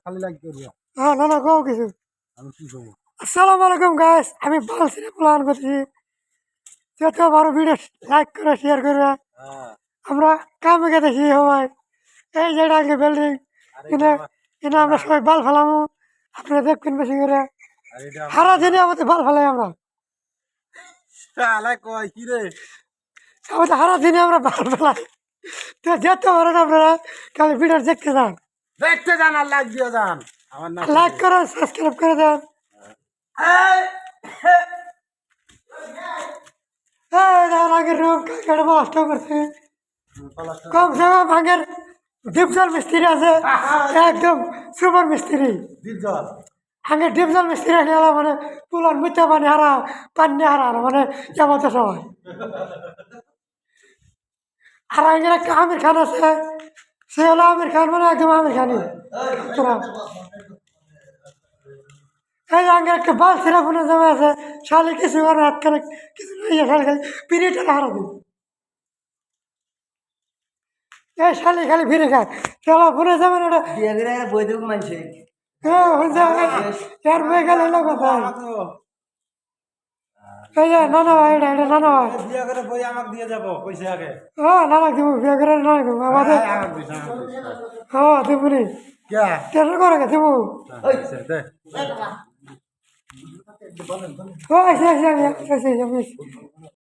খালি লাইক করিও। হ্যাঁ না না কও কিছু। আমি কি করবো? আসসালামু আলাইকুম গাইস, আমি বালসিনে প্ল্যান করছি যত বড় ভিডিও লাইক করে শেয়ার করবে। হ্যাঁ আমরা কামে গেছি সবাই, এই যে আগে বিল্ডিং এনে এনে আমরা সবাই বাল ফেলামু, আপনারা দেখবেন বেশি করে। সারা দিনে আমাদের বাল ফেলাই আমরা, শালা কয় কি রে? আমাদের সারা দিনে আমরা বাল ফেলাই। তো যেতে পারেন আপনারা, খালি ভিডিও দেখতে যান, দেখতে যান আর লাইক দিয়ে যান। আমার না লাইক করেন, সাবস্ক্রাইব করে দেন। আগের রুম কালকে নষ্ট করছে, কম সময় ভাঙের ডিপজল মিস্ত্রি আছে, একদম সুপার মিস্ত্রি। দিলজল আগে ডিপজল মিস্ত্রি গেল মানে পুলার মিথ্যা পানি হারা, পানি হারা মানে যেমন সবাই। আর আগে একটা আমির খান আছে, সে হলো আমির খান, মানে একদম আমির খানই। এই আগে একটা বাল ছিঁড়া ফোনে জমা আছে, শালি কিছু করে হাত খানে কিছু নেই, শালি খালি পিরিয়ডটা হারা দিই। এই শালি খালি ফিরে খায়, চলো ফোনে যাবেন ওটা। বই দেব মানছে হ্যাঁ হয়েছে, এর মেয়ে গেলে এলো কথা। এই যে না না ভাই, এটা এটা না না ভাই, বিয়ে করে বই আমাকে দিয়ে যাবো পয়সা আগে। হ্যাঁ না না দিব, বিয়ে করে না দিব আমাদের। হ্যাঁ দিবনি, क्या টেনশন করে গে দিব। अच्छा दे ও এসে এসে আমি